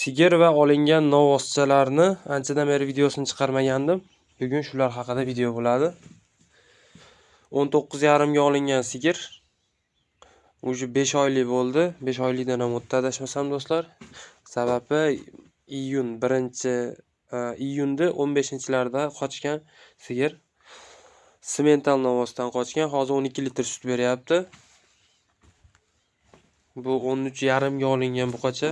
Sigir va olingan novvoschalarni anchadan beri videosini chiqarmagandim. Bugun shular haqida video bo'ladi. 19,5 ga olingan sigir. Уже 5 oylik bo'ldi. 5 oylikdan ham o'tdi adashmasam do'stlar. Sababi iyunda 15-larda qochgan sigir. Simental novvosdan qochgan. Hozir 12 litr sut beryapti. Bu 13,5 ga olingan buqacha.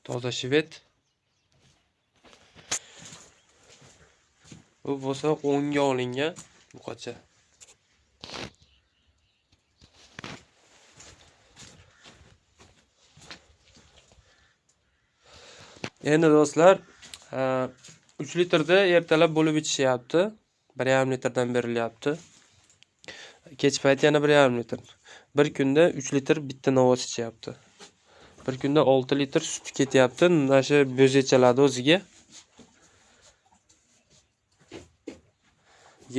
Toza shved. Bu bo'lsa 10 ga olingan buqacha. Endi do'stlar, 3 litrda ertalab bo'lib ichishyapti. 1,5 litrdan berilyapti. Kech payt yana 1,5 litr. Bir kunda 3 litr bitta novvos ichyapti. Bir kunda 6 litr sut ketyapti. Mana shu bo'zechaladi o'ziga.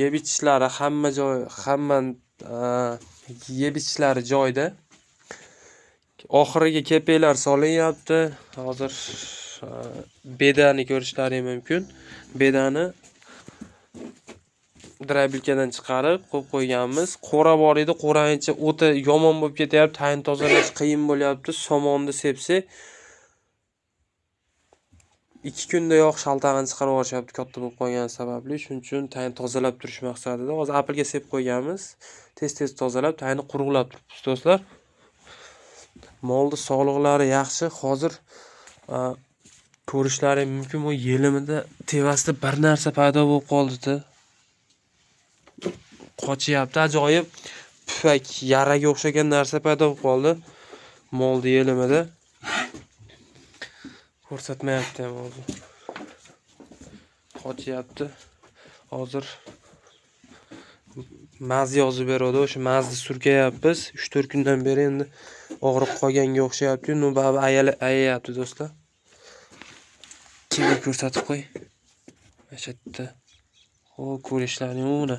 Yeb ichishlari hamma yeb ichishlari joyda. Oxiriga kepaklar solinyapti. Hozir bedani ko'rishlaringiz mumkin. Bedani drabilkadan chiqarib qo'yib qo'yganmiz. Qo'ra bor edi, qo'ranichi o'ti yomon bo'lib ketyapti, tayin tozalash qiyin bo'lyapti. Somonni sepsak 2 kunda yo'q shaltag'ini chiqarib yuborishyapti katta bo'lib qolgani sababli. Shuning uchun tayin tozalab turish maqsadida hozir apilga sepib qo'yganmiz. Tez tozalab, tayinni quruqlab turibmiz do'stlar. Molni sog'liqlari yaxshi. Hozir ko'rishlaringiz mumkin, bu yelimida tevasida bir narsa paydo bo'lib qoldi-da. Qochyapti, ajoyib pufak, yaraga o'xshagan narsa paydo bo'lib qoldi. Molni yelimida. Ko'rsatmayapti ham hozir. Qochyapti. Hozir maz yozib beradi, o'sha mazni surkayapmiz. 3-4 kundan beri endi og'riq qolganga o'xshayapti. Nubabi ayayapti do'stlar. Kimga ko'rsatib qo'y. Mana shu yerda. Xo'p, ko'rishlaring uni.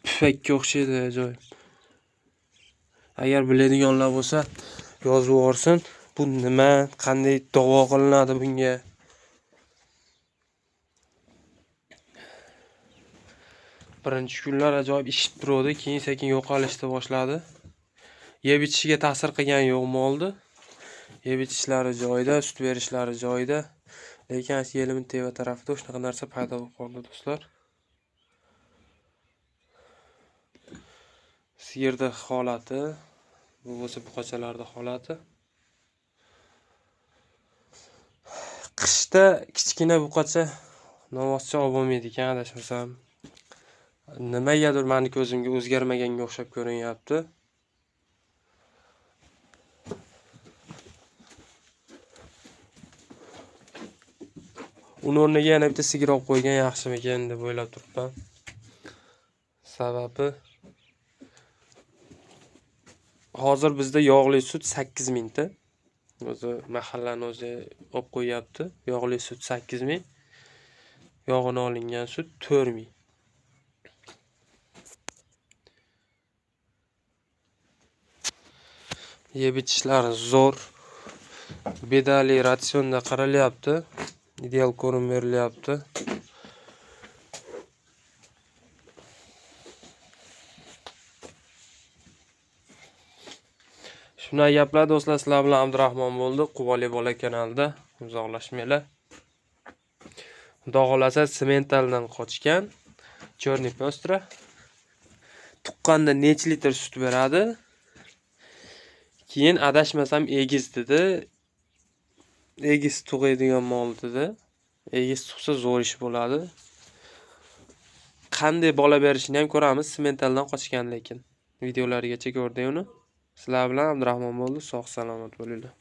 Pufakka o'xshaydi ajoyib. Agar biladiganlar bo'lsa, yozib yuborsin. Bu nima, qanday davo qilinadi bunga? Birinchi kunlar ajoyib ishib turdi, keyin sekin yo'qolishni boshladi. Yeb ichishiga ta'sir qilgani yo'q moldi. Yeb ichishlari joyida, sut berishlari joyida. Lekin yelimning teva tarafida shunaqa narsa paydo bo'lib qoldi do'stlar. Sigirda holati, bu bo'lsa buqachalarda holati. Qishda kichkina buqacha novvoscha olib bo'lmaydi ekan adashmasam. Nimagadir meni ko'zimga o'zgarmaganga o'xshab ko'rinyapti. Uni o'rniga yana bitta sigir olib qo'ygan yaxshimikan deb o'ylab turibman. Sababi hozir bizda yog'li sut 8,000 ta. O'zi mahallani o'zi olib qo'yapti. Yog'li sut 8,000. Yog'ini olingan sut 4,000. Yeb ichishlari zo'r. Bedali ratsionda qaralyapti. Ideal ko'rim berilyapti. Shunday gaplar do'stlar, sizlar bilan Abdurahmon bo'ldi. Quvali bola kanalida. Uzoqlashmanglar. Xudo xolasa simentaldan qochgan Chorniy Pestra. Tuqqanda necha litr sut beradi? Keyin adashmasam egiz dedi. Egiz tug'aydigan mol dedi. Egiz tug'sa zo'r ish bo'ladi. Qanday bola berishini ham ko'ramiz. Simentaldan qochgan lekin. Videolarigacha ko'rdik uni. Sizlar bilan Abdurahmon bo'ldi. Sog' salomat bo'linglar.